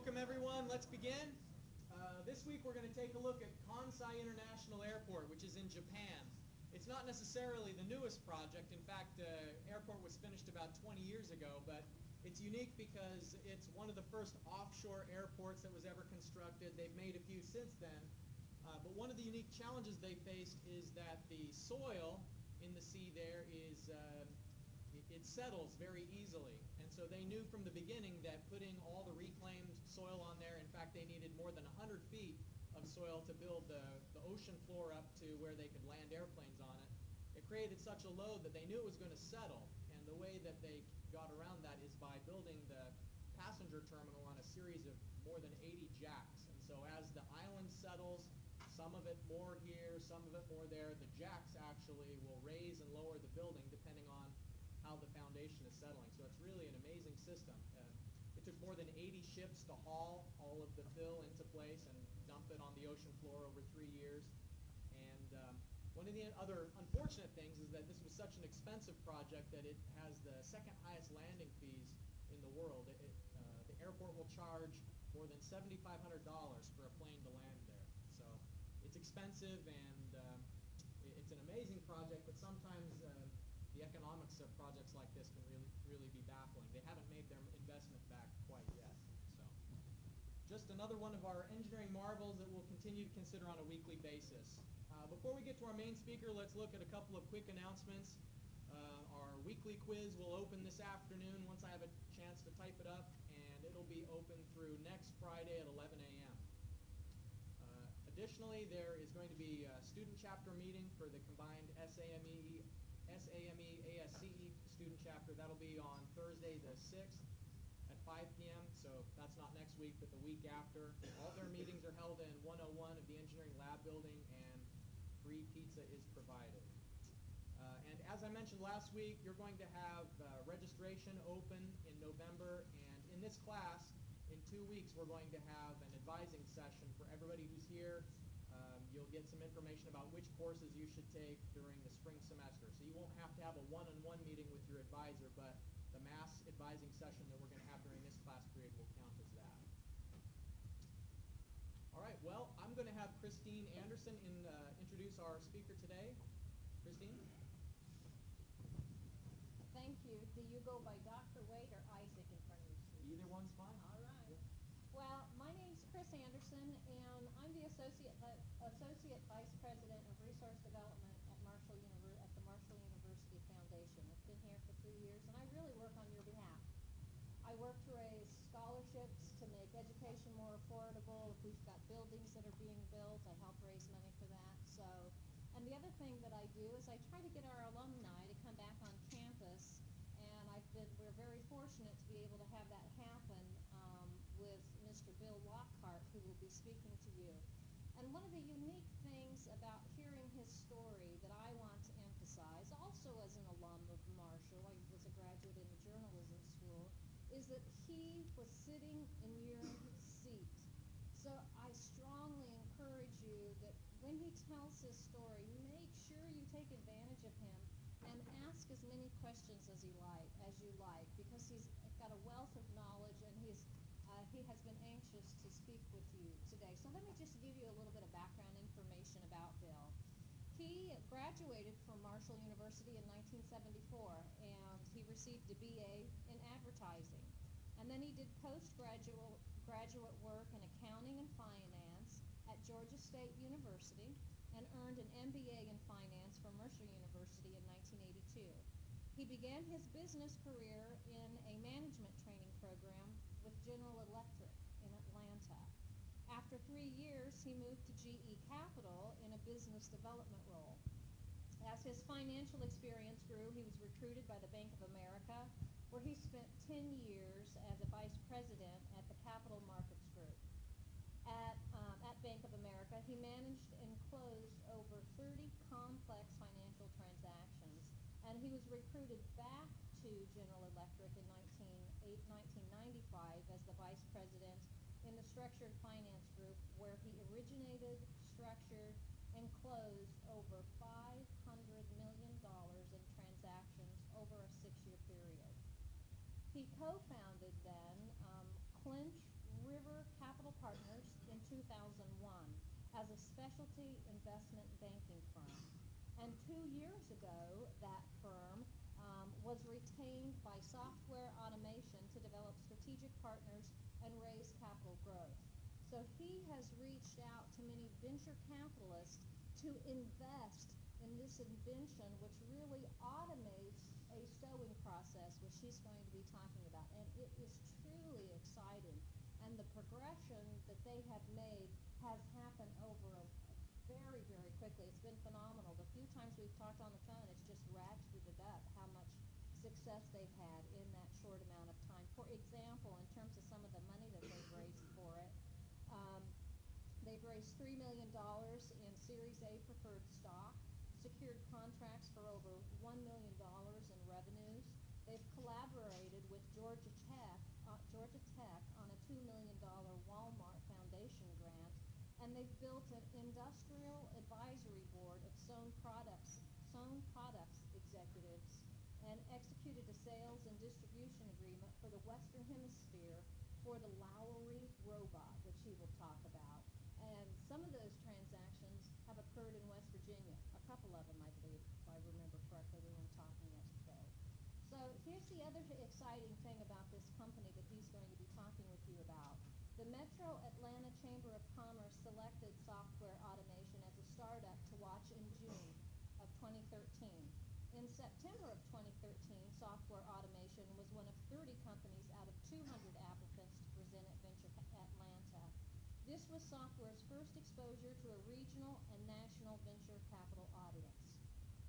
Welcome everyone, let's begin. This week we're going to take a look at Kansai International Airport, which is in Japan. It's not necessarily the newest project. In fact, the airport was finished about 20 years ago, but it's unique because it's one of the first offshore airports that was ever constructed. They've made a few since then. But one of the unique challenges they faced is that the soil in the sea there is it settles very easily, and so they knew from the beginning that putting all the reclaimed soil on there, in fact they needed more than 100 feet of soil to build the ocean floor up to where they could land airplanes on it. It created such a load that they knew it was going to settle, and the way that they got around that is by building the passenger terminal on a series of more than 80 jacks. And so as the island settles, some of it more here, some of it more there, the jacks actually will raise and lower the building depending on how the foundation is settling. So it's really an amazing system. It took more than 80 ships to haul all of the fill into place and dump it on the ocean floor over 3 years. And one of the other unfortunate things is that this was such an expensive project that it has the second highest landing fees in the world. The airport will charge more than $7,500 for a plane to land there. So it's expensive, and it's an amazing project, but sometimes the economics of projects like this can really be baffling. They haven't made their investment back quite yet. So just another one of our engineering marvels that we'll continue to consider on a weekly basis. Before we get to our main speaker, let's look at a couple of quick announcements. Our weekly quiz will open this afternoon once I have a chance to type it up, and it'll be open through next Friday at 11 a.m. Additionally, there is going to be a student chapter meeting for the combined SAME, ASCE student chapter. That'll be on Thursday the 6th at 5 p.m. So that's not next week, but the week after. All their meetings are held in 101 of the engineering lab building, and free pizza is provided. And as I mentioned last week, you're going to have registration open in November, and in this class, in 2 weeks, we're going to have an advising session for everybody who's here. You'll get some information about which courses you should take during the spring semester. So you won't have to have a one-on-one meeting with your advisor, but the mass advising session that we're going to have during this class period will count as that. All right, well, I'm going to have Christine Anderson introduce our speaker today. Christine? Thank you. Do you go by Dr. Wade or Isaac in front of your seat? Either one's fine. All right. Yeah. Well, my name's Chris Anderson, and I'm the Associate Vice President of Resource Development at the Marshall University Foundation. I've been here for 3 years, and I really work on your behalf. I work to raise scholarships to make education more affordable. If we've got buildings that are being built, I help raise money for that. And the other thing that I do is I try to get our alumni to come back on campus, and we're very fortunate to be able to have that happen with Mr. Bill Lockhart, who will be speaking to you. And one of the unique things about hearing his story that I want to emphasize, also as an alum of Marshall, I was a graduate in the journalism school, is that he was sitting in your seat. So I strongly encourage you that when he tells his story, make sure you take advantage of him and ask as many questions as you like, because he's got a wealth of knowledge, and he has been anxious to speak with you today. So let me just give you a little bit of background information about Bill. He graduated from Marshall University in 1974, and he received a BA in advertising. And then he did postgraduate work in accounting and finance at Georgia State University, and earned an MBA in finance from Mercer University in 1982. He began his business career in a management training program with General Electric in Atlanta. After 3 years, he moved to GE Capital in a business development role. As his financial experience grew, he was recruited by the Bank of America, where he spent 10 years as a vice president at the Capital Markets Group. At Bank of America, he managed and closed over 30 complex financial transactions, and he was recruited back to General Electric in 1995 as the vice president in the structured finance group, where he originated, structured, and closed over $500 million in transactions over a 6-year period. He co-founded then Clinch River Partners in 2001 as a specialty investment banking firm. And 2 years ago, that firm was retained by Software Automation to develop strategic partners and raise capital growth. So he has reached out to many venture capitalists to invest in this invention, which really automates a sewing process, which she's going to be talking about. And it is truly exciting. And the progression that they have made has happened over very, very quickly. It's been phenomenal. The few times we've talked on the phone, it's just ratcheted it up how much success they've had in that short amount of time. For example, in terms of some of the money that they've raised for it, they've raised $3 million in Series A preferred stock, secured contracts for over $1 million in revenues. They've collaborated with Georgia Tech on a $2 million Walmart Foundation grant, and they've built an industrial advisory board of sewn products executives, and executed a sales and distribution agreement for the Western Hemisphere for the Lowry robot, which he will talk about. And some of those transactions have occurred in West Virginia. A couple of them, I believe, if I remember correctly. We were talking yesterday. So here's the other exciting thing about this company that he's going to be talking with you about. The Metro Atlanta Chamber of Commerce selected Software Automation as a startup to watch in June of 2013. In September of 2013, Software Automation was one of 30 companies out of 200 applicants to present at Venture Atlanta. This was Software's first exposure to a regional and national venture capital audience.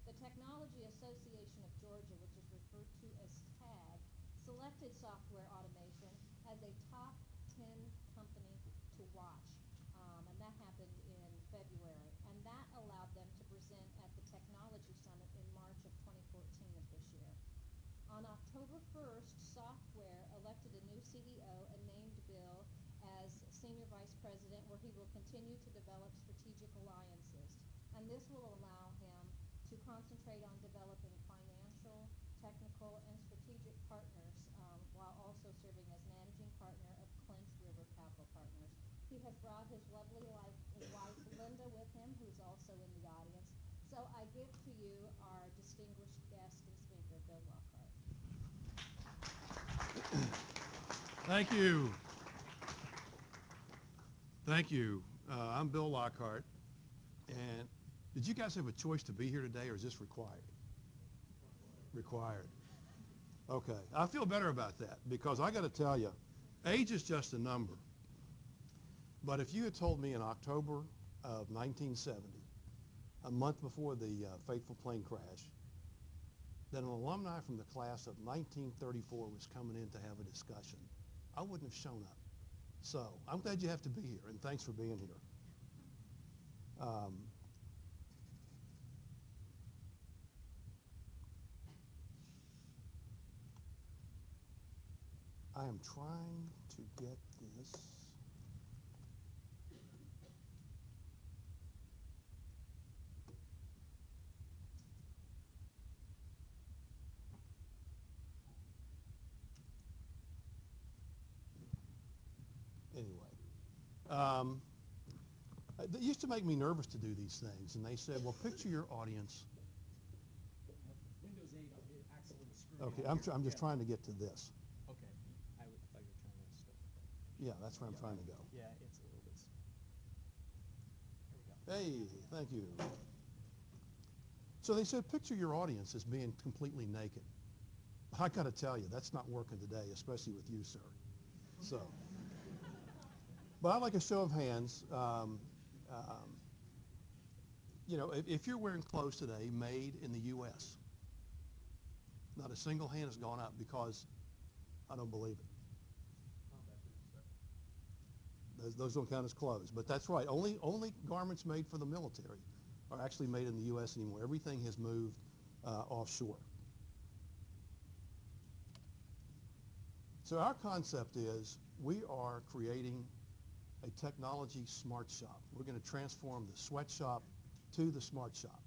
The Technology Association of Georgia, which is referred to as TAG, selected Software Automation as a top 10 company to watch, and that happened in February. And that allowed them to present at the Technology Summit in March of 2014 of this year. On October 1st, Software elected a new CEO and named Bill as Senior Vice President, where he will continue to develop strategic alliances. And this will allow him to concentrate on developing financial, technical, and strategic partners, while also serving as managing partner of Clinch River Capital Partners. He has brought his lovely wife Linda with him, who's also in the audience. So I give to you our distinguished guest and speaker, Bill Lockhart. Thank you. Thank you. I'm Bill Lockhart. And did you guys have a choice to be here today, or is this required? Required. Okay. I feel better about that, because I got to tell you, age is just a number. But if you had told me in October of 1970, a month before the fateful plane crash, that an alumni from the class of 1934 was coming in to have a discussion, I wouldn't have shown up. So I'm glad you have to be here, and thanks for being here. I am trying to get this. Anyway, it used to make me nervous to do these things, and they said, well, picture your audience. Windows 8 accidentally screwed Okay, up I'm just trying to get to this. Okay. I thought you were trying to start. Yeah, that's where I'm trying to go. Yeah, it's a little bit. There we go. Hey, thank you. So they said, picture your audience as being completely naked. I got to tell you, that's not working today, especially with you, sir. So, but I'd like a show of hands. You know, if you're wearing clothes today made in the U.S., not a single hand has gone up, because I don't believe it. Those don't count as clothes, but that's right. Only garments made for the military are actually made in the U.S. anymore. Everything has moved offshore. So our concept is we are creating a technology smart shop. We're going to transform the sweatshop to the smart shop.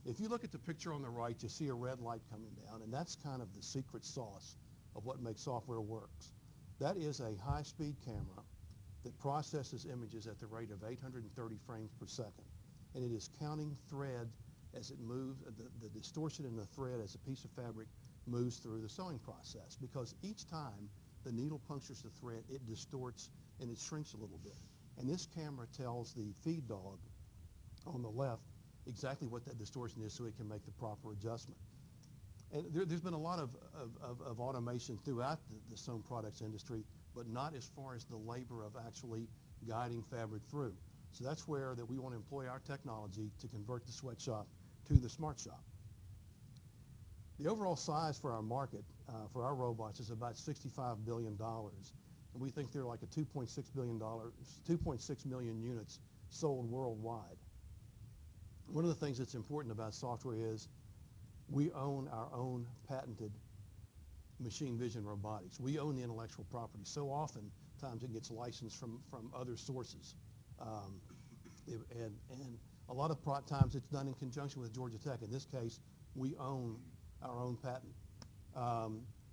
If you look at the picture on the right, you see a red light coming down, and that's kind of the secret sauce of what makes software works. That is a high-speed camera that processes images at the rate of 830 frames per second. And it is counting thread as it moves, the distortion in the thread as a piece of fabric moves through the sewing process, because each time the needle punctures the thread, it distorts and it shrinks a little bit. And this camera tells the feed dog on the left exactly what that distortion is so it can make the proper adjustment. And there's been a lot of automation throughout the sewn products industry, but not as far as the labor of actually guiding fabric through. So that's where that we want to employ our technology to convert the sweatshop to the smart shop. The overall size for our market, for our robots, is about $65 billion. And we think they're like a $2.6 million units sold worldwide. One of the things that's important about software is we own our own patented machine vision robotics. We own the intellectual property. So often times it gets licensed from other sources. And a lot of times it's done in conjunction with Georgia Tech. In this case, we own our own patent.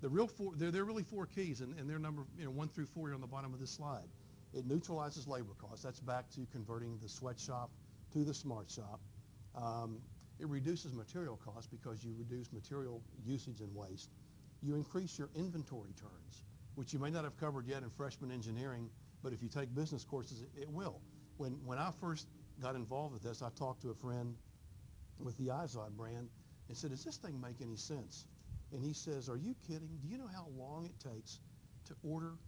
There are really four keys, and they're number 1 through 4 here on the bottom of this slide. It neutralizes labor costs. That's back to converting the sweatshop to the smart shop. It reduces material costs because you reduce material usage and waste. You increase your inventory turns, which you may not have covered yet in freshman engineering, but if you take business courses, it will. When I first got involved with this, I talked to a friend with the iZod brand and said, does this thing make any sense? And he says, are you kidding? Do you know how long it takes to order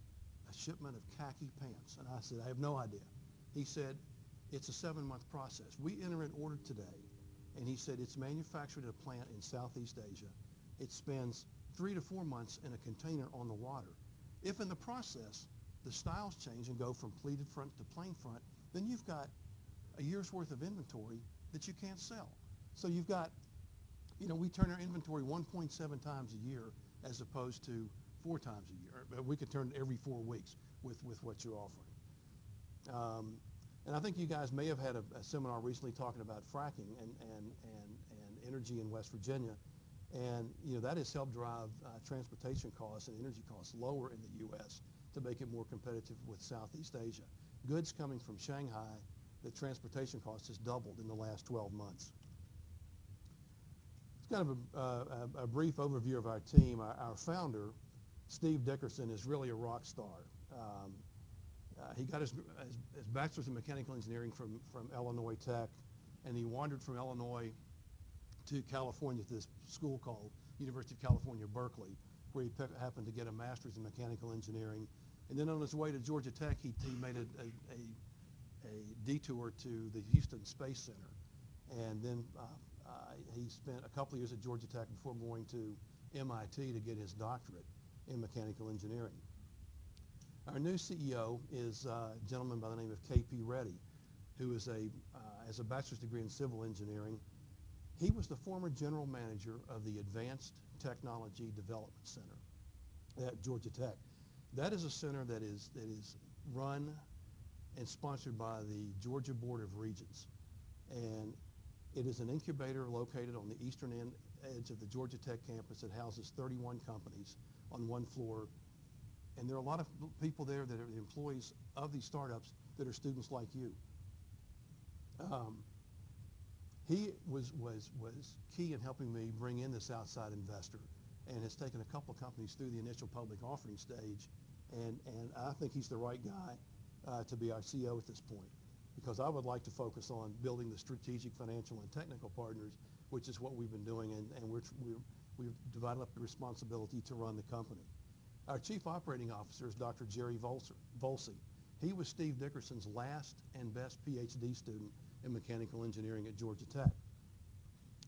a shipment of khaki pants? And I said, I have no idea. He said, it's a 7-month process. We enter an order today, and he said it's manufactured at a plant in Southeast Asia. It spends 3 to 4 months in a container on the water. If in the process the styles change and go from pleated front to plain front, then you've got a year's worth of inventory that you can't sell. So you've got, we turn our inventory 1.7 times a year as opposed to 4 times a year. We could turn it every 4 weeks with what you're offering. And I think you guys may have had a seminar recently talking about fracking and energy in West Virginia. And that has helped drive transportation costs and energy costs lower in the U.S. to make it more competitive with Southeast Asia. Goods coming from Shanghai, the transportation cost has doubled in the last 12 months. It's kind of a brief overview of our team. Our founder, Steve Dickerson, is really a rock star. He got his bachelor's in mechanical engineering from Illinois Tech, and he wandered from Illinois to California to this school called University of California, Berkeley, where he happened to get a master's in mechanical engineering. And then on his way to Georgia Tech, he made a detour to the Houston Space Center. And then he spent a couple of years at Georgia Tech before going to MIT to get his doctorate in mechanical engineering. Our new CEO is a gentleman by the name of K.P. Reddy, who is has a bachelor's degree in civil engineering. He was the former general manager of the Advanced Technology Development Center at Georgia Tech. That is a center that is run and sponsored by the Georgia Board of Regents. And it is an incubator located on the eastern edge of the Georgia Tech campus that houses 31 companies on one floor. And there are a lot of people there that are the employees of these startups that are students like you. He was key in helping me bring in this outside investor and has taken a couple of companies through the initial public offering stage. And I think he's the right guy to be our CEO at this point, because I would like to focus on building the strategic, financial, and technical partners, which is what we've been doing, and we've divided up the responsibility to run the company. Our Chief Operating Officer is Dr. Jerry Volsey. He was Steve Dickerson's last and best PhD student in mechanical engineering at Georgia Tech.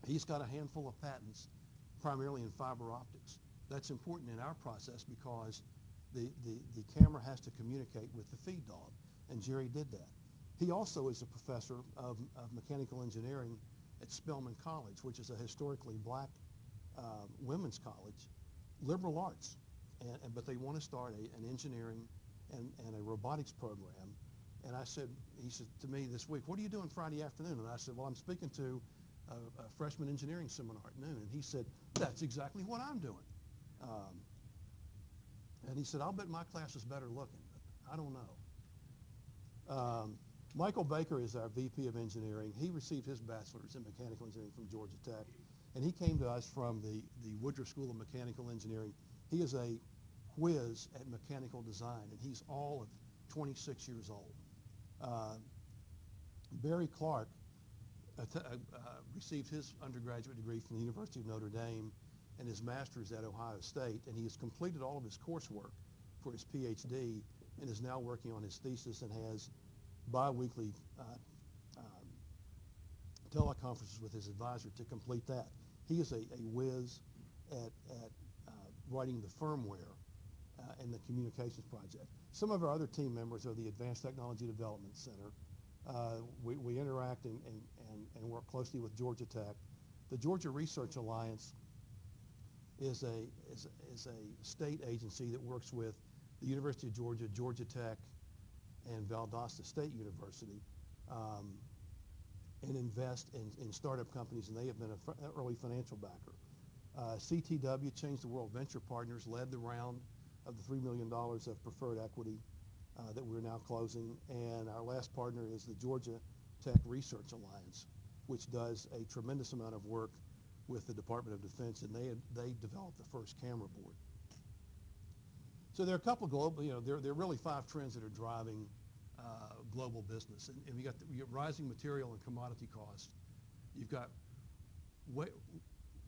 He's got a handful of patents, primarily in fiber optics. That's important in our process because the camera has to communicate with the feed dog, and Jerry did that. He also is a professor of mechanical engineering at Spelman College, which is a historically black women's college, liberal arts. But they want to start an engineering and a robotics program. And he said to me this week, what are you doing Friday afternoon? And I said, well, I'm speaking to a freshman engineering seminar at noon. And he said, that's exactly what I'm doing. And he said, I'll bet my class is better looking, but I don't know. Michael Baker is our VP of Engineering. He received his bachelor's in mechanical engineering from Georgia Tech, and he came to us from the Woodruff School of Mechanical Engineering. He is a whiz at mechanical design, and he's all of 26 years old. Barry Clark received his undergraduate degree from the University of Notre Dame and his master's at Ohio State, and he has completed all of his coursework for his PhD and is now working on his thesis and has bi-weekly teleconferences with his advisor to complete that. He is a whiz at writing the firmware and the communications project. Some of our other team members are the Advanced Technology Development Center. We interact and work closely with Georgia Tech. The Georgia Research Alliance is a state agency that works with the University of Georgia, Georgia Tech, and Valdosta State University, and invest in startup companies, and they have been an early financial backer. CTW, Change the World Venture Partners, led the round of the $3 million of preferred equity that we're now closing, and our last partner is the Georgia Tech Research Alliance, which does a tremendous amount of work with the Department of Defense, and they developed the first camera board. So there are a couple of global, there are really 5 trends that are driving global business, and you got rising material and commodity costs. You've got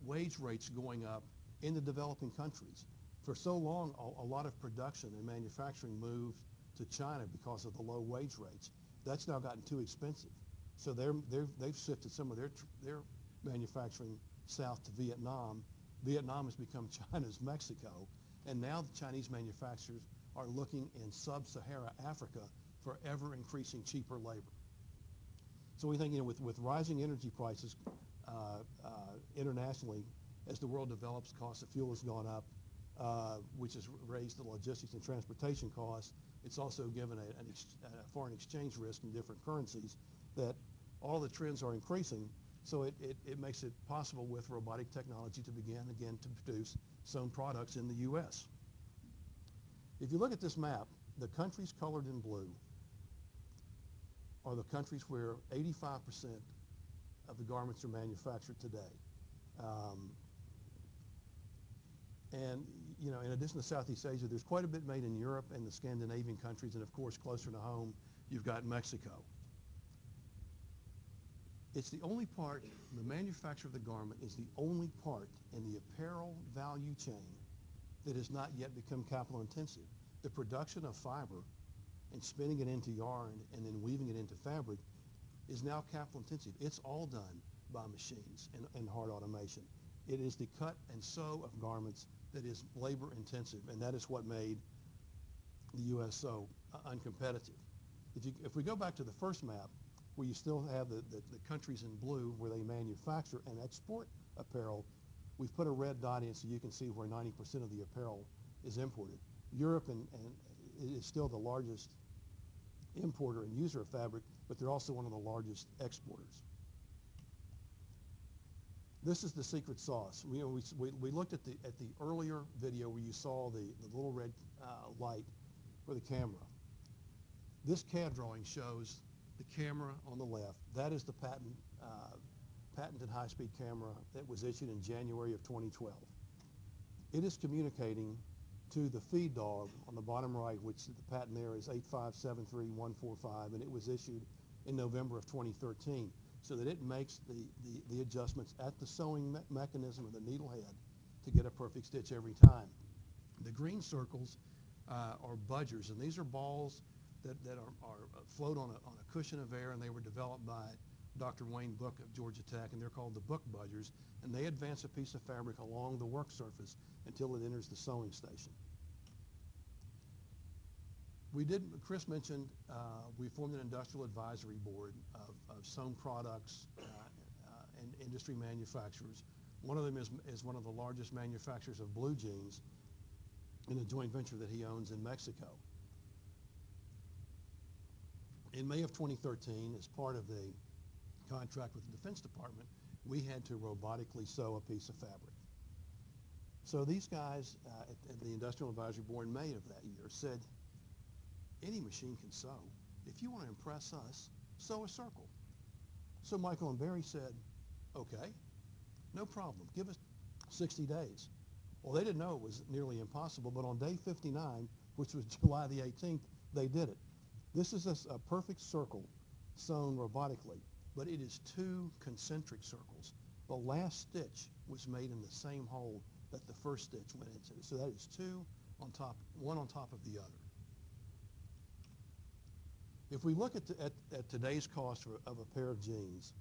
wage rates going up in the developing countries. For so long, a lot of production and manufacturing moved to China because of the low wage rates. That's now gotten too expensive, so they've shifted some of their manufacturing south to Vietnam. Vietnam has become China's Mexico, and now the Chinese manufacturers are looking in sub-Sahara Africa for ever-increasing cheaper labor. So we think, with rising energy prices internationally, as the world develops, cost of fuel has gone up, which has raised the logistics and transportation costs. It's also given a foreign exchange risk in different currencies, that all the trends are increasing. So it makes it possible with robotic technology to begin again to produce sewn products in the U.S. If you look at this map, the countries colored in blue are the countries where 85% of the garments are manufactured today. And in addition to Southeast Asia, there's quite a bit made in Europe and the Scandinavian countries, and of course, closer to home, you've got Mexico. It's the only part, the manufacture of the garment is the only part in the apparel value chain that has not yet become capital intensive. The production of fiber and spinning it into yarn and then weaving it into fabric is now capital intensive. It's all done by machines and hard automation. It is the cut and sew of garments that is labor intensive, and that is what made the U.S. so uncompetitive. If we go back to the first map, where you still have the countries in blue where they manufacture and export apparel, we've put a red dot in so you can see where 90% of the apparel is imported. Europe and is still the largest importer and user of fabric, but they're also one of the largest exporters. This is the secret sauce. We looked at the earlier video where you saw the little red light for the camera. This CAD drawing shows the camera on the left. That is the patented high-speed camera that was issued in January of 2012. It is communicating to the feed dog on the bottom right, which the patent there is 8573145, and it was issued in November of 2013, so that it makes the adjustments at the sewing mechanism or the needle head to get a perfect stitch every time. The green circles are budgers, and these are balls that float on a cushion of air, and they were developed by Dr. Wayne Book of Georgia Tech, and they're called the Book Budgers, and they advance a piece of fabric along the work surface until it enters the sewing station. Chris mentioned, we formed an industrial advisory board of sewn products and industry manufacturers. One of them is one of the largest manufacturers of blue jeans in a joint venture that he owns in Mexico. In May of 2013, as part of the contract with the Defense Department, we had to robotically sew a piece of fabric. So these guys at the Industrial Advisory Board in May of that year said, any machine can sew. if you want to impress us, sew a circle. So Michael and Barry said, okay, no problem. Give us 60 days. Well, they didn't know it was nearly impossible, but on day 59, which was July the 18th, they did it. This is a perfect circle sewn robotically, but it is 2 concentric circles. The last stitch was made in the same hole that the first stitch went into. So that is 2 on top, one on top of the other. If we look at today's cost of a pair of jeans,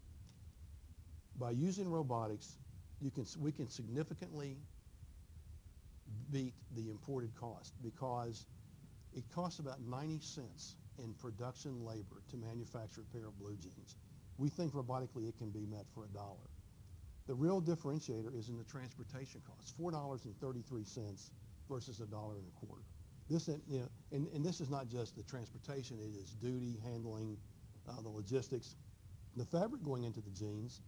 by using robotics, we can significantly beat the imported cost, because it costs about 90 cents in production labor to manufacture a pair of blue jeans. We think robotically it can be met for $1. The real differentiator is in the transportation costs, $4.33 versus $1.25. This, you know, and this is not just the transportation; it is duty, handling, the logistics. The fabric going into the jeans,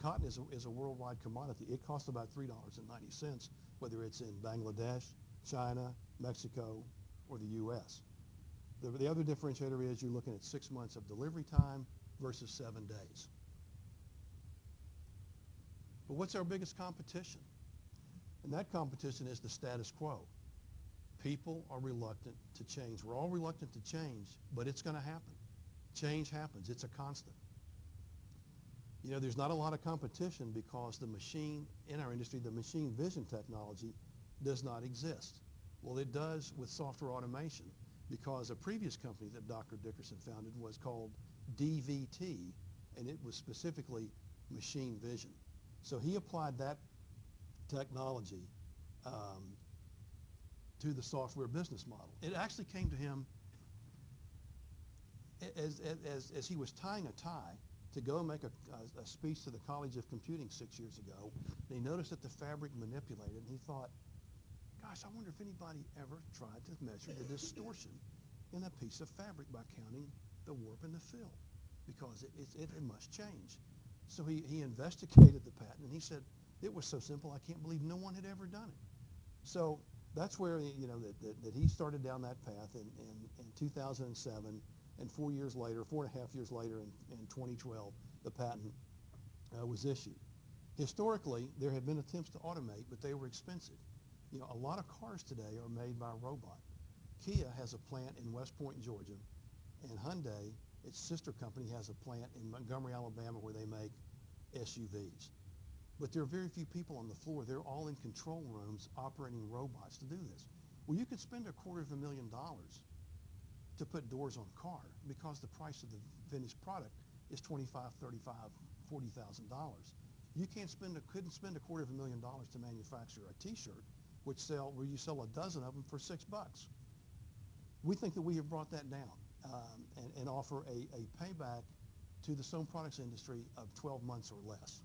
cotton is a worldwide commodity. It costs about $3.90, whether it's in Bangladesh, China, Mexico, or the U.S. The other differentiator is you're looking at 6 months of delivery time versus 7 days. But what's our biggest competition? And that competition is the status quo. People are reluctant to change. We're all reluctant to change, but it's going to happen. Change happens. It's a constant. You know, there's not a lot of competition because the machine in our industry, the machine vision technology, does not exist. Well, it does with software automation, because a previous company that Dr. Dickerson founded was called DVT, and it was specifically machine vision. So he applied that technology to the software business model. It actually came to him as he was tying a tie to go and make a speech to the College of Computing 6 years ago. And he noticed that the fabric manipulated, and he thought, gosh, I wonder if anybody ever tried to measure the distortion in a piece of fabric by counting the warp and the fill, because it must change. So he investigated the patent, and he said, it was so simple, I can't believe no one had ever done it. So that's where, you know, that he started down that path in 2007, and 4 years later, 4.5 years later, in 2012, the patent was issued. Historically, there had been attempts to automate, but they were expensive. You know, a lot of cars today are made by a robot. Kia has a plant in West Point, Georgia, and Hyundai, its sister company, has a plant in Montgomery, Alabama, where they make SUVs. But there are very few people on the floor. They're all in control rooms operating robots to do this. Well, you could spend $250,000 to put doors on a car, because the price of the finished product is $25,000, $35,000, $40,000. You couldn't spend $250,000 to manufacture a T-shirt, where you sell a dozen of them for $6. We think that we have brought that down and offer a payback to the sewn products industry of 12 months or less.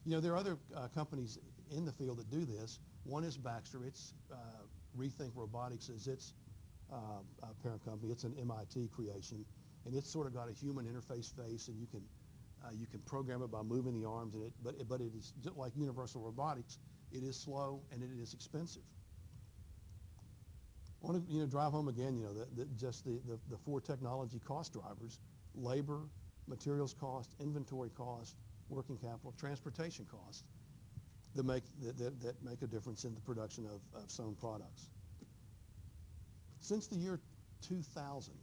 You know, there are other companies in the field that do this. One is Baxter. It's Rethink Robotics is its parent company. It's an MIT creation, and it's sort of got a human interface face, and you can program it by moving the arms. And but it is just like Universal Robotics. It is slow and it is expensive. I want to drive home again. You know, just the 4 technology cost drivers: labor, materials cost, inventory cost, working capital, transportation cost, that make a difference in the production of sewn products. Since the year 2000,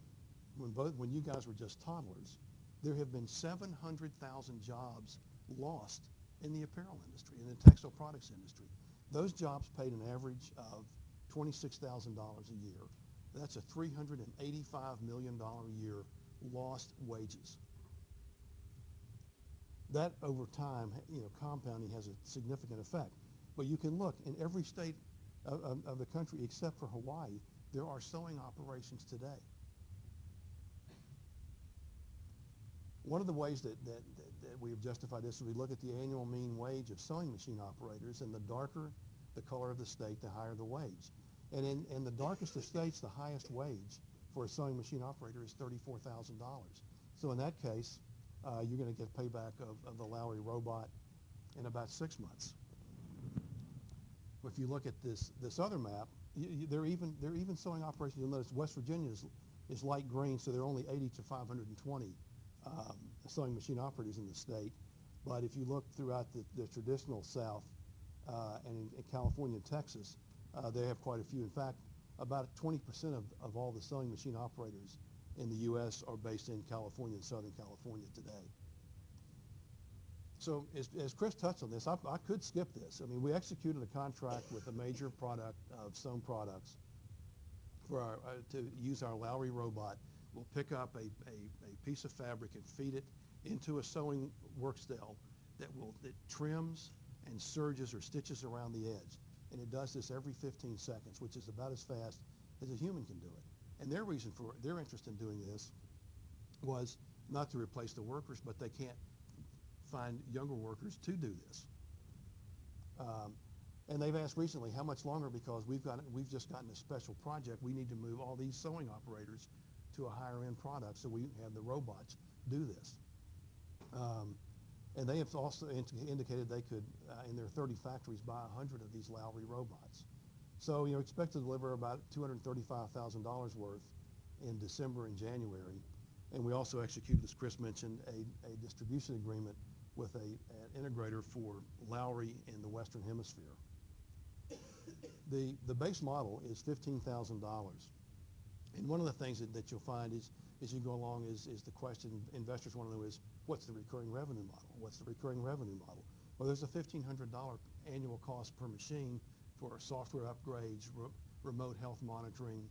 when you guys were just toddlers, there have been 700,000 jobs lost in the apparel industry, in the textile products industry. Those jobs paid an average of $26,000 a year. That's a $385 million a year lost wages. That over time, you know, compounding has a significant effect. But you can look in every state of the country except for Hawaii, there are sewing operations today. One of the ways that we have justified this is we look at the annual mean wage of sewing machine operators, and the darker the color of the state, the higher the wage. And in the darkest of states, the highest wage for a sewing machine operator is $34,000. So in that case, you're going to get payback of the Lowry robot in about 6 months. If you look at this other map, they're even sewing operations. You'll notice West Virginia is light green, so there are only 80 to 520 sewing machine operators in the state. But if you look throughout the traditional South and in California and Texas, they have quite a few. In fact, about 20% of all the sewing machine operators in the U.S. are based in California and Southern California today. So as Chris touched on this, I could skip this. I mean, we executed a contract with a major product of sewn products for to use our Lowry robot. We'll pick up a piece of fabric and feed it into a sewing work cell that trims and serges or stitches around the edge. And it does this every 15 seconds, which is about as fast as a human can do it. And their reason for their interest in doing this was not to replace the workers, but they can't find younger workers to do this. And they've asked recently how much longer, because we've just gotten a special project. We need to move all these sewing operators to a higher end product so we can have the robots do this. And they have also indicated they could, in their 30 factories, buy 100 of these Lowry robots. So, expect to deliver about $235,000 worth in December and January. And we also executed, as Chris mentioned, a distribution agreement with an integrator for Lowry in the Western Hemisphere. The base model is $15,000. And one of the things that you'll find is, as you go along, is the question investors want to know is, what's the recurring revenue model? What's the recurring revenue model? Well, there's a $1,500 annual cost per machine for software upgrades, remote health monitoring,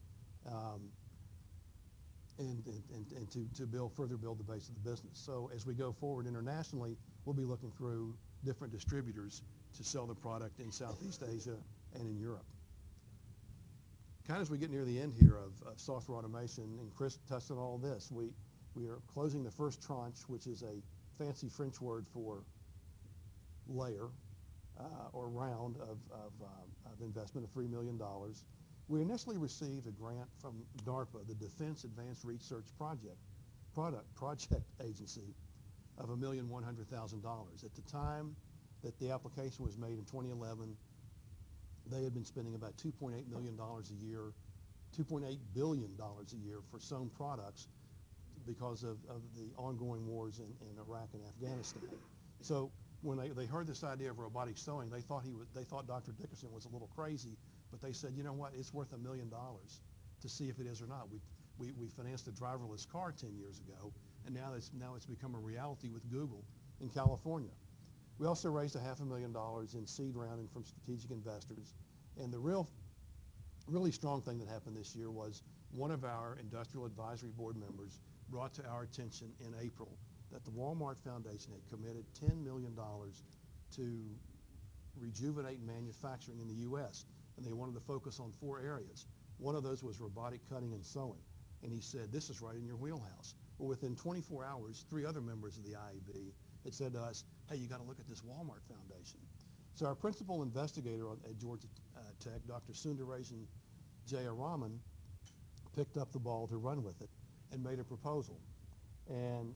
and to further build the base of the business. So as we go forward internationally, we'll be looking through different distributors to sell the product in Southeast Asia and in Europe. Kind of as we get near the end here of software automation, and Chris touched on all this, we are closing the first tranche, which is a fancy French word for layer or round of investment of $3 million. We initially received a grant from DARPA, the Defense Advanced Research Project Agency, of $1,100,000. At the time that the application was made in 2011, they had been spending about $2.8 million a year, $2.8 billion a year for sewn products because of the ongoing wars in Iraq and Afghanistan. So when they heard this idea of robotic sewing, they thought Dr. Dickerson was a little crazy, but they said, you know what, it's worth $1 million to see if it is or not. We financed a driverless car 10 years ago, and now it's become a reality with Google in California. We also raised $500,000 in seed rounding from strategic investors, and the really strong thing that happened this year was one of our industrial advisory board members brought to our attention in April that the Walmart Foundation had committed $10 million to rejuvenate manufacturing in the U.S., and they wanted to focus on 4 areas. One of those was robotic cutting and sewing, and he said, this is right in your wheelhouse. Well, within 24 hours, 3 other members of the IAB had said to us, hey, you got to look at this Walmart Foundation. So our principal investigator at Georgia Tech, Dr. Sundaresan Jayaraman, picked up the ball to run with it and made a proposal. And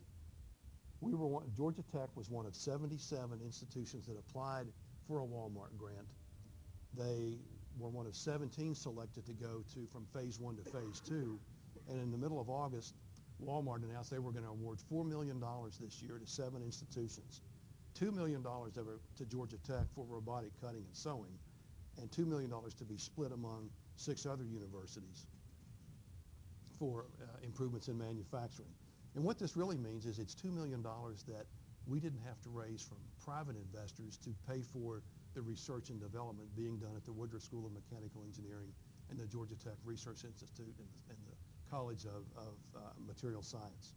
Georgia Tech was one of 77 institutions that applied for a Walmart grant. They were one of 17 selected to go from phase 1 to phase 2. And in the middle of August, Walmart announced they were going to award $4 million this year to 7 institutions. $2 million to Georgia Tech for robotic cutting and sewing, and $2 million to be split among 6 other universities for improvements in manufacturing. And what this really means is it's $2 million that we didn't have to raise from private investors to pay for the research and development being done at the Woodruff School of Mechanical Engineering and the Georgia Tech Research Institute and the College of Material Science.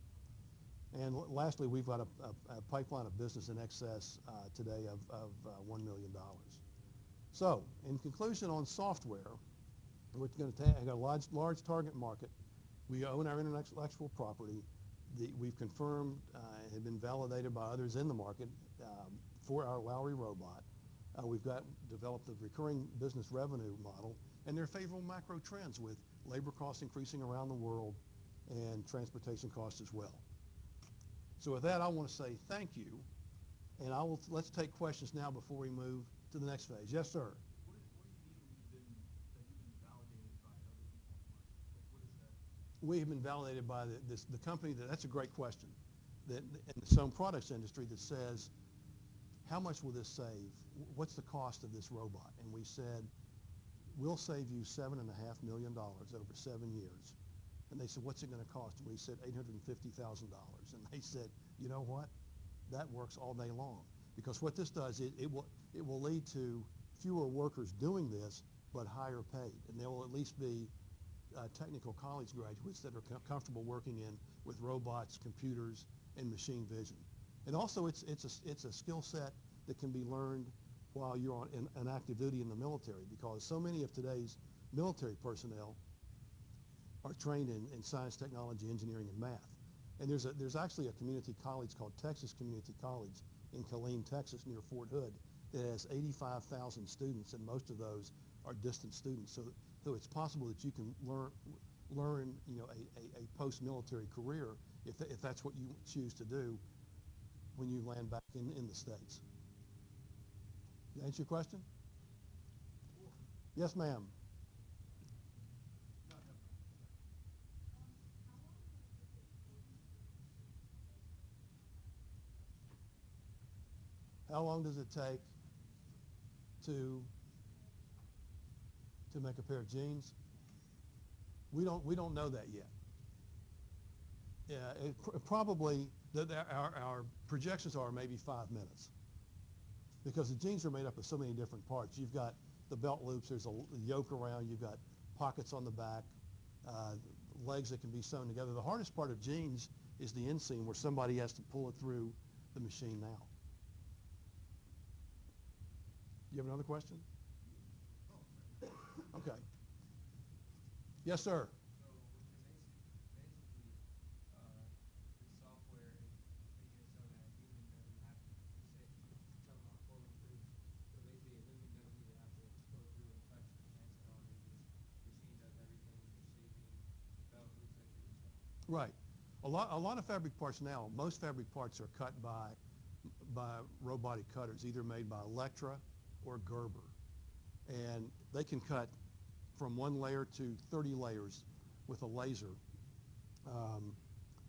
And lastly, we've got a pipeline of business in excess today of $1 million. So, in conclusion on software, we're going to have a large target market. We own our intellectual property. We've confirmed and have been validated by others in the market for our Lowry robot. We've developed a recurring business revenue model, and there are favorable macro trends with labor costs increasing around the world and transportation costs as well. So with that, I want to say thank you, and let's take questions now before we move to the next phase. Yes, sir. What do you mean when you've been validated by other people on the market? Like, what is that? we have been validated by the company that's a great question, that in the sewn products industry that says, how much will this save? What's the cost of this robot? And we said, we'll save you $7.5 million over 7 years. And they said, what's it going to cost? And we said, $850,000. And they said, you know what? That works all day long. Because what this does, it will lead to fewer workers doing this, but higher paid. And there will at least be technical college graduates that are comfortable working with robots, computers, and machine vision. And also, it's a skill set that can be learned while you're on active duty in the military, because so many of today's military personnel are trained in science, technology, engineering, and math. And there's actually a community college called Texas Community College in Killeen, Texas, near Fort Hood, that has 85,000 students, and most of those are distant students. So it's possible that you can learn a post-military career if that's what you choose to do when you land back in the States. Did that answer your question? Yes, ma'am. How long does it take to make a pair of jeans? We don't know that yet. Yeah, probably our projections are maybe 5 minutes, because the jeans are made up of so many different parts. You've got the belt loops, there's a yoke around, you've got pockets on the back, legs that can be sewn together. The hardest part of jeans is the inseam, where somebody has to pull it through the machine now. You have another question? Okay. Yes, sir. Right. A lot of fabric parts now, most fabric parts are cut by robotic cutters, either made by Electra or Gerber. And they can cut from 1 layer to 30 layers with a laser.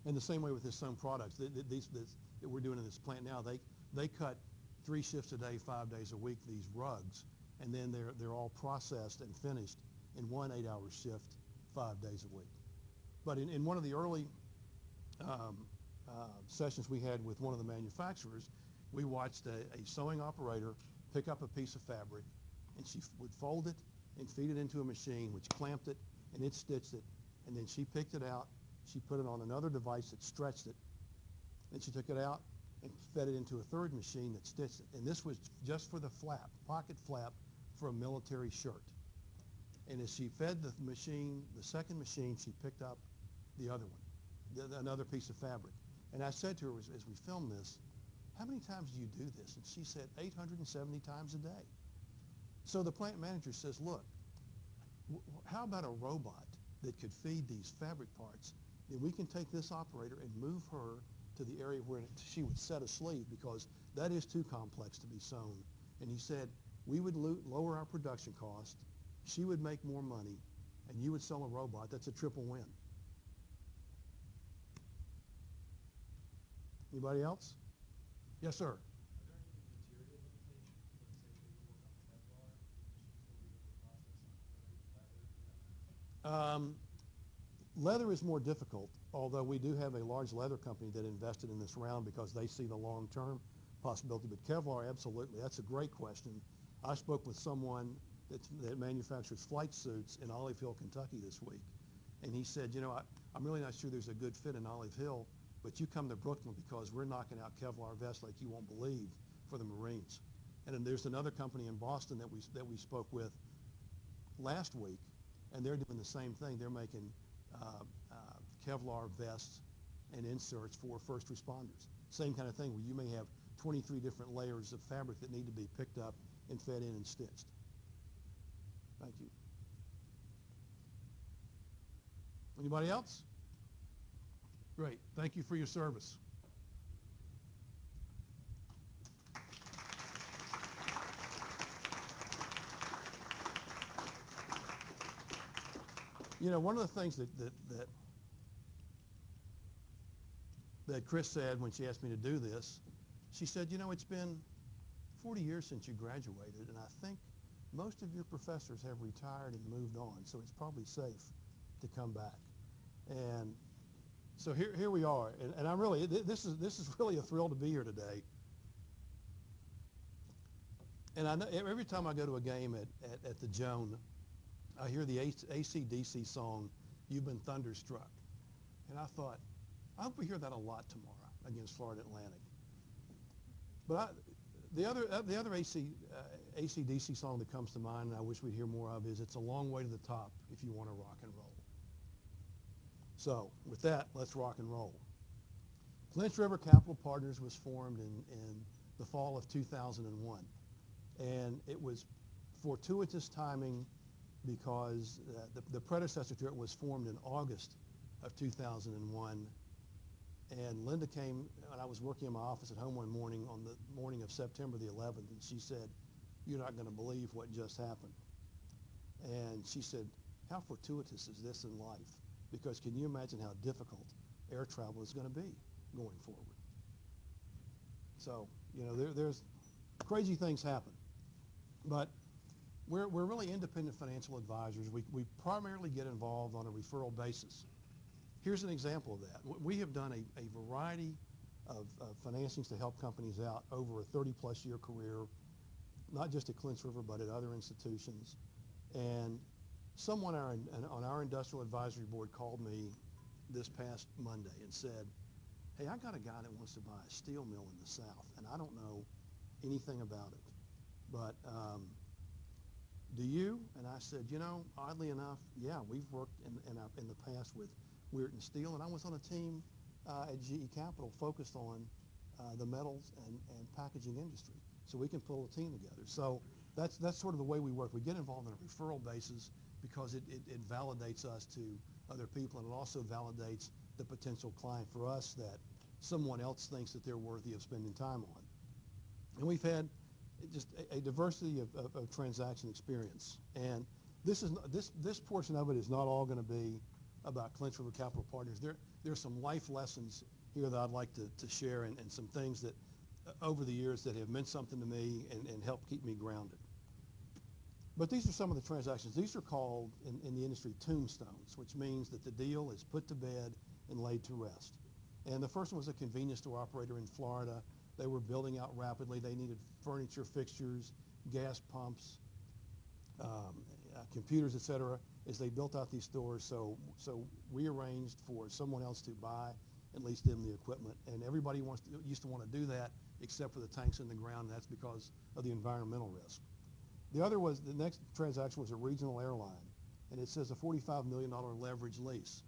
And the same way with this sewn products that we're doing in this plant now, they cut 3 shifts a day, 5 days a week, these rugs, and then they're all processed and finished in 1 8-hour shift, 5 days a week. But in one of the early sessions we had with one of the manufacturers, we watched a sewing operator pick up a piece of fabric, and she would fold it and feed it into a machine, which clamped it, and it stitched it, and then she picked it out, she put it on another device that stretched it, and she took it out and fed it into a third machine that stitched it. And this was just for the flap, pocket flap for a military shirt. And as she fed the machine, the second machine, she picked up the other one, another piece of fabric. And I said to her as we filmed this, how many times do you do this? And she said 870 times a day. So the plant manager says, look, how about a robot that could feed these fabric parts? Then we can take this operator and move her to the area where she would set a sleeve, because that is too complex to be sewn. And he said, we would lower our production cost, she would make more money, and you would sell a robot. That's a triple win. Anybody else? Yes, sir. Leather is more difficult, although we do have a large leather company that invested in this round because they see the long-term possibility. But Kevlar, absolutely. That's a great question. I spoke with someone that manufactures flight suits in Olive Hill, Kentucky this week. And he said, you know, I'm really not sure there's a good fit in Olive Hill, but you come to Brooklyn because we're knocking out Kevlar vests like you won't believe for the Marines. And then there's another company in Boston that we spoke with last week, and they're doing the same thing. They're making Kevlar vests and inserts for first responders. Same kind of thing, where you may have 23 different layers of fabric that need to be picked up and fed in and stitched. Thank you. Anybody else? Great. Thank you for your service. You know, one of the things that that Chris said when she asked me to do this. She said, you know, it's been 40 years since you graduated, and I think most of your professors have retired and moved on, so it's probably safe to come back. And so here we are, and I'm really, this is really a thrill to be here today. And I know every time I go to a game at the Joan, I hear the AC/DC song, "You've Been Thunderstruck." And I thought, I hope we hear that a lot tomorrow against Florida Atlantic. But the other AC/DC song that comes to mind, and I wish we'd hear more of, is "It's a Long Way to the Top If You Want to Rock and Roll." So with that, let's rock and roll. Clinch River Capital Partners was formed in the fall of 2001. And it was fortuitous timing because the predecessor to it was formed in August of 2001. And Linda came, and I was working in my office at home one morning on the morning of September the 11th, and she said, "You're not going to believe what just happened." And she said, "How fortuitous is this in life? Because can you imagine how difficult air travel is going to be going forward?" So, you know, there's crazy things happen. But we're really independent financial advisors. We primarily get involved on a referral basis. Here's an example of that. We have done a variety of financings to help companies out over a 30-plus year career, not just at Clinch River, but at other institutions. And someone on our industrial advisory board called me this past Monday and said, "Hey, I got a guy that wants to buy a steel mill in the South, and I don't know anything about it. But do you?" And I said, you know, oddly enough, yeah, we've worked in the past with Weirton Steel, and I was on a team at GE Capital focused on the metals and packaging industry. So we can pull a team together. So that's sort of the way we work. We get involved on a referral basis because it validates us to other people, and it also validates the potential client for us that someone else thinks that they're worthy of spending time on. And we've had just a diversity of transaction experience. And this portion of it is not all going to be about Clinch River Capital Partners. There's some life lessons here that I'd like to share, and some things that over the years that have meant something to me and helped keep me grounded. But these are some of the transactions. These are called in the industry tombstones, which means that the deal is put to bed and laid to rest. And the first one was a convenience store operator in Florida. They were building out rapidly. They needed furniture, fixtures, gas pumps, computers, et cetera, as they built out these stores. So we arranged for someone else to buy and lease them the equipment. And everybody used to want to do that except for the tanks in the ground, and that's because of the environmental risk. The next transaction was a regional airline, and it says a $45 million leverage lease.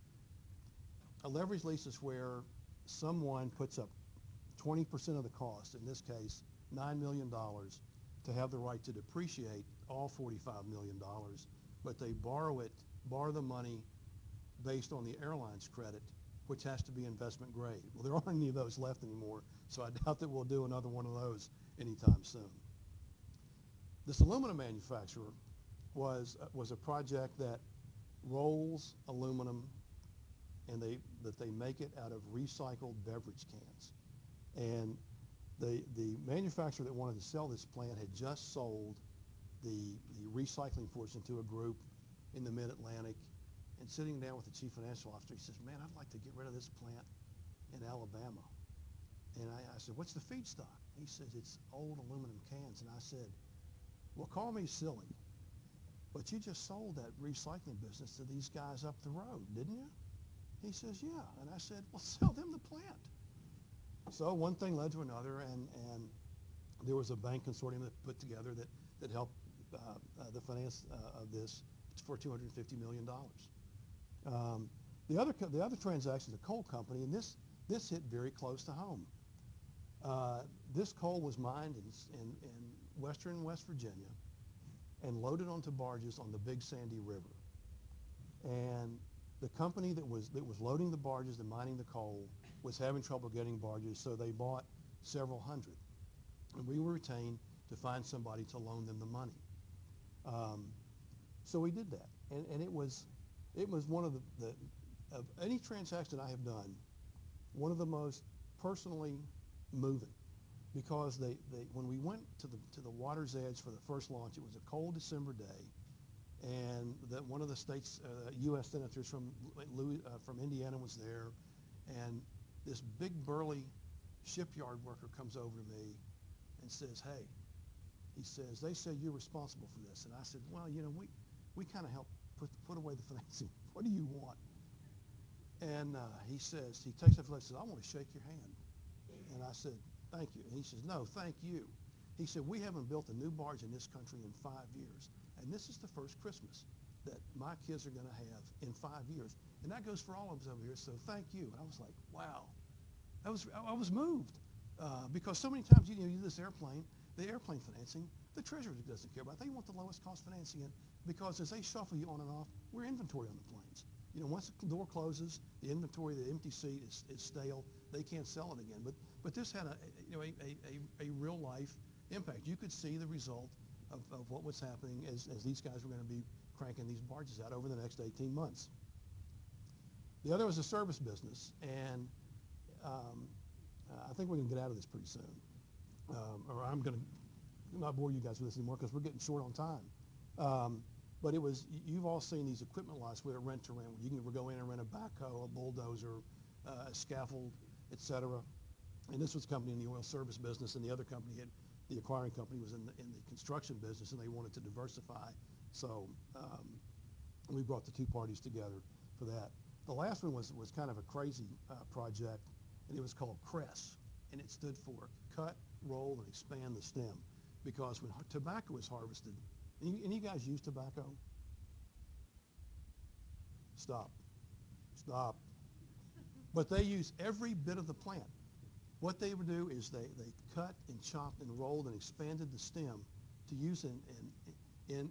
A leverage lease is where someone puts up 20% of the cost, in this case, $9 million, to have the right to depreciate all $45 million, but they borrow the money based on the airline's credit, which has to be investment grade. Well, there aren't any of those left anymore, so I doubt that we'll do another one of those anytime soon. This aluminum manufacturer was a project that rolls aluminum, and that they make it out of recycled beverage cans. And the manufacturer that wanted to sell this plant had just sold the recycling portion to a group in the Mid-Atlantic. And sitting down with the chief financial officer, he says, "Man, I'd like to get rid of this plant in Alabama." And I said, "What's the feedstock?" He says, "It's old aluminum cans." And I said, "Well, call me silly, but you just sold that recycling business to these guys up the road, didn't you?" He says, "Yeah." And I said, "Well, sell them the plant." So one thing led to another, and there was a bank consortium that put together that helped the finance of this for $250 million. The other transaction is a coal company, and this hit very close to home. This coal was mined in western West Virginia and loaded onto barges on the Big Sandy River. And the company that was loading the barges and mining the coal was having trouble getting barges, so they bought several hundred. And we were retained to find somebody to loan them the money. So we did that, and it was one of of any transaction I have done, one of the most personally moving, because when we went to the water's edge for the first launch, it was a cold December day, and one of the states, U.S. senators from Indiana was there, and this big burly shipyard worker comes over to me and says, "Hey," he says, "they said you're responsible for this." And I said, "Well, you know, we kind of helped put away the financing. What do you want?" And he says, he takes up the letter and says, "I want to shake your hand." And I said, "Thank you." And he says, "No, thank you." He said, "We haven't built a new barge in this country in 5 years. And this is the first Christmas that my kids are going to have in 5 years. And that goes for all of us over here, so thank you." And I was like, wow. I was moved because so many times, you do this airplane, the airplane financing, the treasurer doesn't care about. They want the lowest cost financing in, because as they shuffle you on and off, we're inventory on the planes. You know, once the door closes, the inventory, the empty seat is stale. They can't sell it again. But this had a real life impact. You could see the result of what was happening as these guys were going to be cranking these barges out over the next 18 months. The other was the service business, and I think we're going to get out of this pretty soon. Or I'm going to not bore you guys with this anymore because we're getting short on time. But it was, you've all seen these equipment lots where they're rent to rent, where you can go in and rent a backhoe, a bulldozer, a scaffold, et cetera. And this was a company in the oil service business, and the other company, the acquiring company, was in the construction business, and they wanted to diversify. So we brought the two parties together for that. The last one was kind of a crazy project, and it was called CRESS, and it stood for Cut, Roll, and Expand the Stem. Because when tobacco is harvested, any guys use tobacco? Stop. But they use every bit of the plant. What they would do is they cut and chopped and rolled and expanded the stem to use in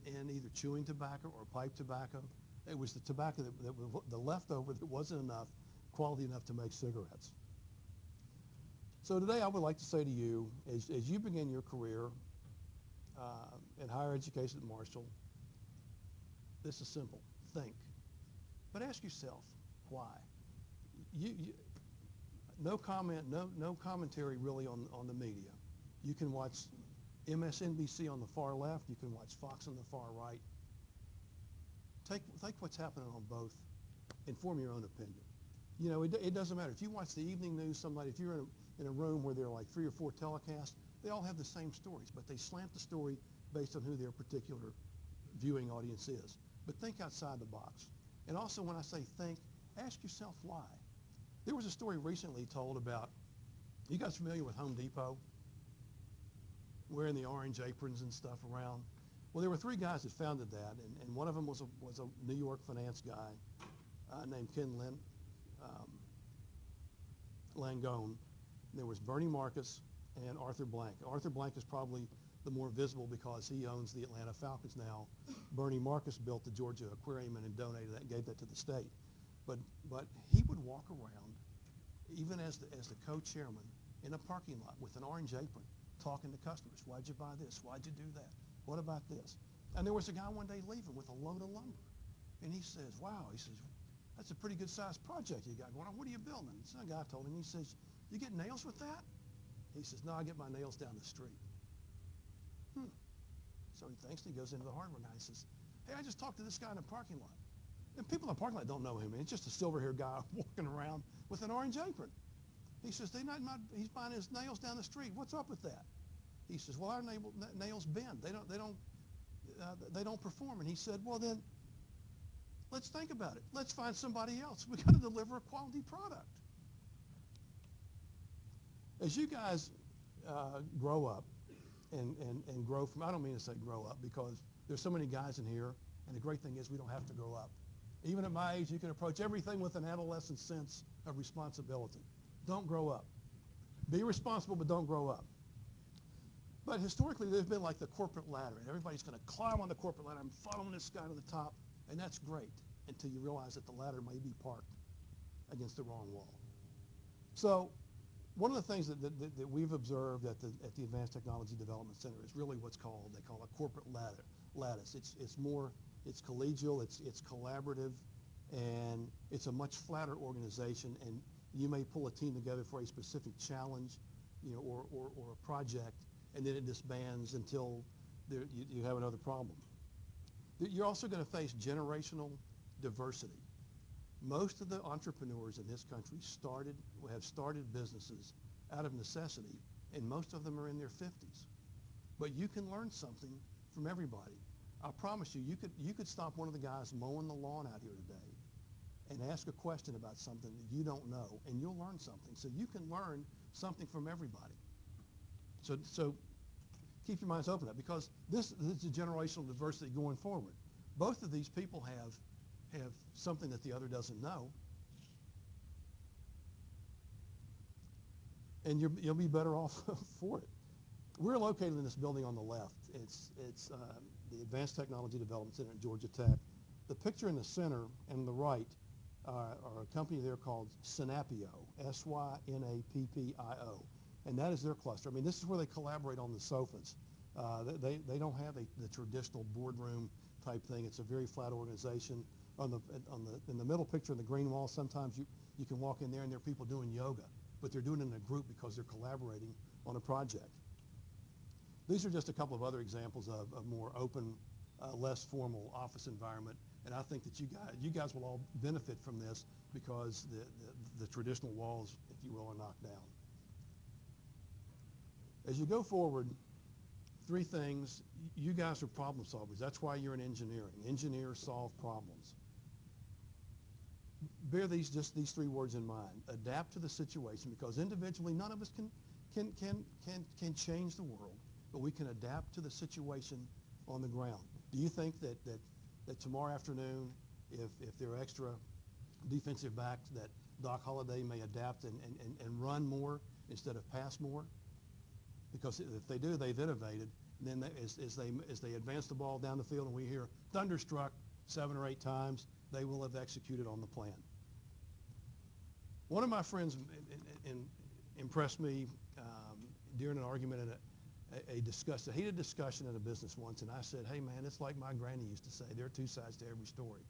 either chewing tobacco or pipe tobacco. It was the tobacco that was the leftover that wasn't enough, quality enough to make cigarettes. So today I would like to say to you, as you begin your career in higher education at Marshall, this is simple. Think. But ask yourself, why? No comment, no commentary really on the media. You can watch MSNBC on the far left. You can watch Fox on the far right. Take what's happening on both and form your own opinion. You know, it doesn't matter. If you watch the evening news, if you're in a room where there are like 3 or 4 telecasts, they all have the same stories, but they slant the story based on who their particular viewing audience is. But think outside the box. And also, when I say think, ask yourself why. There was a story recently told about, you guys familiar with Home Depot? Wearing the orange aprons and stuff around. Well, there were 3 guys that founded that, and one of them was a New York finance guy named Ken Langone. There was Bernie Marcus and Arthur Blank. Arthur Blank is probably the more visible because he owns the Atlanta Falcons now. Bernie Marcus built the Georgia Aquarium and donated that, gave that to the state. But he would walk around, even as the co-chairman, in a parking lot with an orange apron, talking to customers. Why'd you buy this? Why'd you do that? What about this? And there was a guy one day leaving with a load of lumber. And he says, wow, he says, that's a pretty good sized project you got going on. What are you building? And some guy told him, he says, you get nails with that? He says, no, I get my nails down the street. So he thinks, and he goes into the hardware guy and says, hey, I just talked to this guy in the parking lot. And people in the parking lot don't know him. It's just a silver-haired guy walking around with an orange apron. He says, he's buying his nails down the street. What's up with that? He says, well, our nails bend. They don't perform. And he said, well, then let's think about it. Let's find somebody else. We got to deliver a quality product. As you guys grow up and grow from, I don't mean to say grow up because there's so many guys in here, and the great thing is we don't have to grow up. Even at my age, you can approach everything with an adolescent sense of responsibility. Don't grow up. Be responsible, but don't grow up. But historically, there's been like the corporate ladder, and everybody's going to climb on the corporate ladder. I'm following this guy to the top, and that's great until you realize that the ladder may be parked against the wrong wall. So one of the things that we've observed at the Advanced Technology Development Center is really what's they call a corporate lattice. It's collegial, it's collaborative, and it's a much flatter organization, and you may pull a team together for a specific challenge, or a project, and then it disbands until you have another problem. You're also going to face generational diversity. Most of the entrepreneurs in this country have started businesses out of necessity, and most of them are in their 50s. But you can learn something from everybody. I promise you, you could stop one of the guys mowing the lawn out here today and ask a question about something that you don't know, and you'll learn something. So you can learn something from everybody. So keep your minds open to that, because this is a generational diversity going forward. Both of these people have something that the other doesn't know, and you'll be better off for it. We're located in this building on the left. It's the Advanced Technology Development Center at Georgia Tech. The picture in the center and the right are a company there called Synapio, S-Y-N-A-P-P-I-O, and that is their cluster. I mean, this is where they collaborate on the sofas. They don't have the traditional boardroom type thing. It's a very flat organization. In the middle picture in the green wall, sometimes you can walk in there and there are people doing yoga, but they're doing it in a group because they're collaborating on a project. These are just a couple of other examples of more open, less formal office environment, and I think that you guys will all benefit from this because the traditional walls, if you will, are knocked down. As you go forward, three things. You guys are problem solvers. That's why you're in engineering. Engineers solve problems. Bear these three words in mind. Adapt to the situation, because individually none of us can change the world, but we can adapt to the situation on the ground. Do you think that tomorrow afternoon, if there are extra defensive backs, that Doc Holliday may adapt and run more instead of pass more? Because if they do, they've innovated. And then as they advance the ball down the field and we hear thunderstruck 7 or 8 times, they will have executed on the plan. One of my friends impressed me during an argument in a heated discussion in a business once, and I said, "Hey man, it's like my granny used to say, there are 2 sides to every story."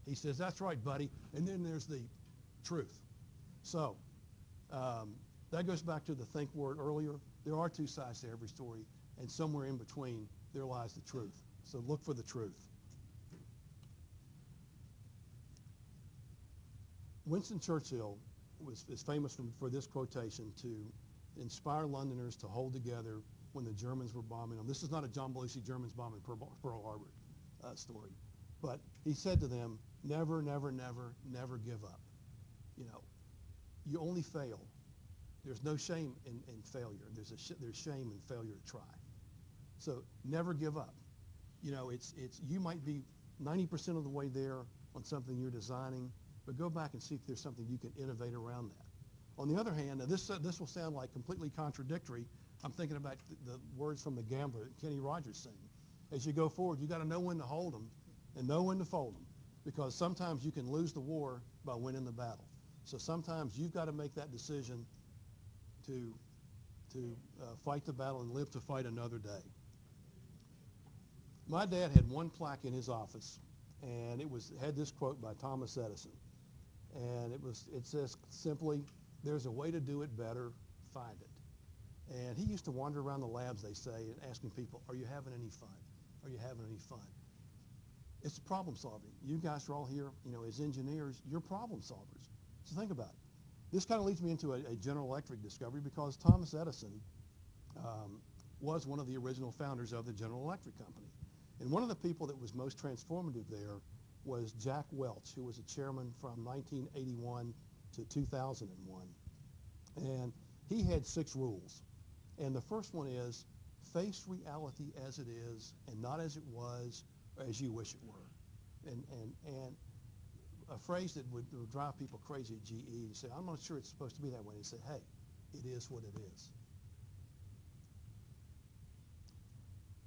He says, "That's right, buddy, and then there's the truth." So that goes back to the think word earlier. There are 2 sides to every story, and somewhere in between there lies the truth. So look for the truth. Winston Churchill is famous for this quotation: to inspire Londoners to hold together when the Germans were bombing them. This is not a John Belushi Germans bombing Pearl Harbor story, but he said to them, "Never, never, never, never give up. You only fail. There's no shame in failure. There's shame in failure to try. So never give up. You might be 90% of the way there on something you're designing, but go back and see if there's something you can innovate around that." On the other hand, now this will sound like completely contradictory. I'm thinking about the words from The Gambler that Kenny Rogers sang. As you go forward, you got to know when to hold them and know when to fold them, because sometimes you can lose the war by winning the battle. So sometimes you've got to make that decision to fight the battle and live to fight another day. My dad had one plaque in his office, and it had this quote by Thomas Edison, and it says simply, "There's a way to do it better, find it." And he used to wander around the labs, they say, and asking people, "Are you having any fun? Are you having any fun?" It's problem solving. You guys are all here, as engineers, you're problem solvers. So think about it. This kind of leads me into a General Electric discovery, because Thomas Edison was one of the original founders of the General Electric Company. And one of the people that was most transformative there was Jack Welch, who was a chairman from 1981 to 2001. And he had 6 rules. And the first one is, face reality as it is and not as it was or as you wish it were. And a phrase that would drive people crazy at GE, you say, "I'm not sure it's supposed to be that way." And he said, "Hey, it is what it is."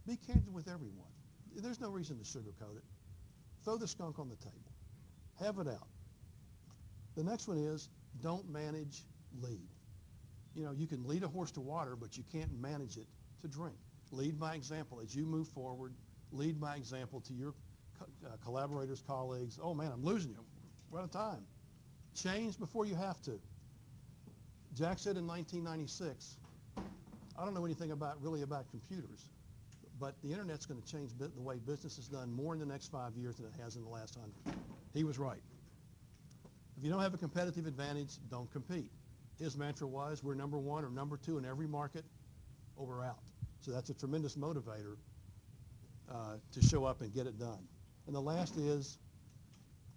Be candid with everyone. There's no reason to sugarcoat it. Throw the skunk on the table. Have it out. The next one is, don't manage, lead. You can lead a horse to water, but you can't manage it to drink. Lead by example. As you move forward, lead by example to your collaborators, colleagues. "Oh man, I'm losing you. We're out of time. Change before you have to. Jack said in 1996, I don't know anything really about computers, but the internet's going to change the way business is done more in the next 5 years than it has in the last 100. He was right. If you don't have a competitive advantage, don't compete. His mantra was, we're number one or number two in every market, or we're out. So that's a tremendous motivator to show up and get it done. And the last is,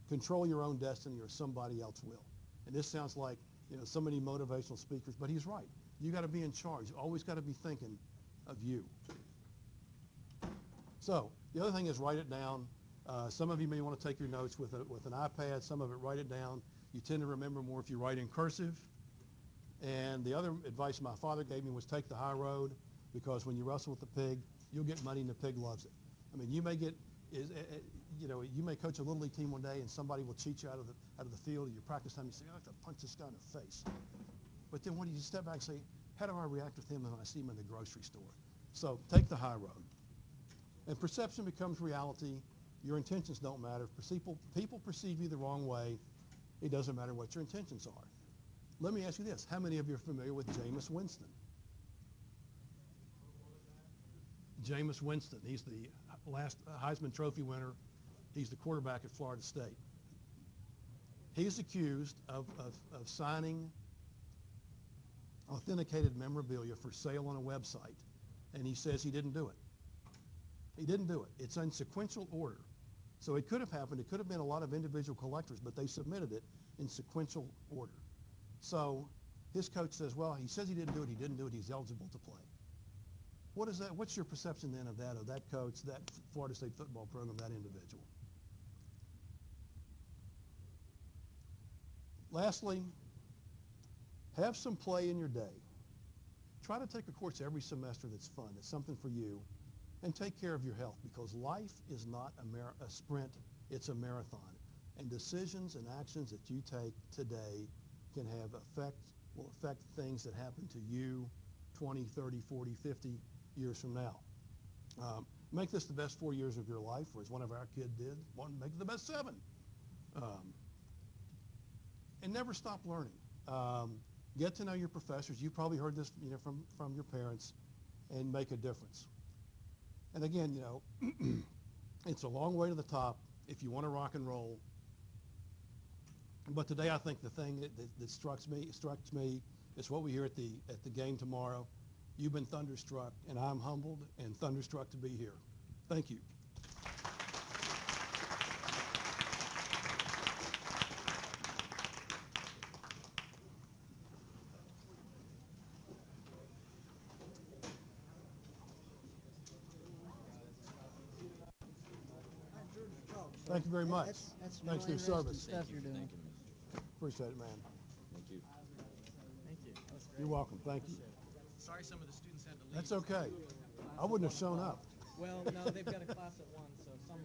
control your own destiny or somebody else will. And this sounds like, so many motivational speakers, but he's right. You got to be in charge. You always got to be thinking of you. So the other thing is write it down. Some of you may want to take your notes with an iPad. Some of it, write it down. You tend to remember more if you write in cursive. And the other advice my father gave me was take the high road, because when you wrestle with the pig, you'll get money and the pig loves it. I mean, you may coach a Little League team one day and somebody will cheat you out of the field, or your practice time, you say, I have to punch this guy in the face. But then when you step back and say, how do I react with him when I see him in the grocery store? So take the high road. And perception becomes reality. Your intentions don't matter. If people perceive you the wrong way, it doesn't matter what your intentions are. Let me ask you this. How many of you are familiar with Jameis Winston? Jameis Winston. He's the last Heisman Trophy winner. He's the quarterback at Florida State. He's accused of signing authenticated memorabilia for sale on a website, and he says he didn't do it. He didn't do it. It's in sequential order. So it could have happened. It could have been a lot of individual collectors, but they submitted it in sequential order. So his coach says, well, he says he didn't do it. He didn't do it. He's eligible to play. What is that? What's your perception then of that coach, that Florida State football program, that individual? Lastly, have some play in your day. Try to take a course every semester that's fun, that's something for you, and take care of your health, because life is not a sprint, it's a marathon. And decisions and actions that you take today will affect things that happen to you 20, 30, 40, 50 years from now. Make this the best 4 years of your life, or as one of our kids did, make it the best 7. And never stop learning. Get to know your professors. You've probably heard this from your parents, and make a difference. And again, it's a long way to the top if you want to rock and roll. But today I think the thing that struck me is what we hear at the game tomorrow. You've been thunderstruck, and I'm humbled and thunderstruck to be here. Thank you. Thank you very much. That's Thanks for your really service. stuff you're doing. Appreciate it, man. Thank you. Thank you. That's great. You're welcome. Thank you. Sorry some of the students had to leave. That's okay. I wouldn't have shown up. Well, no, they've got a class at 1, so some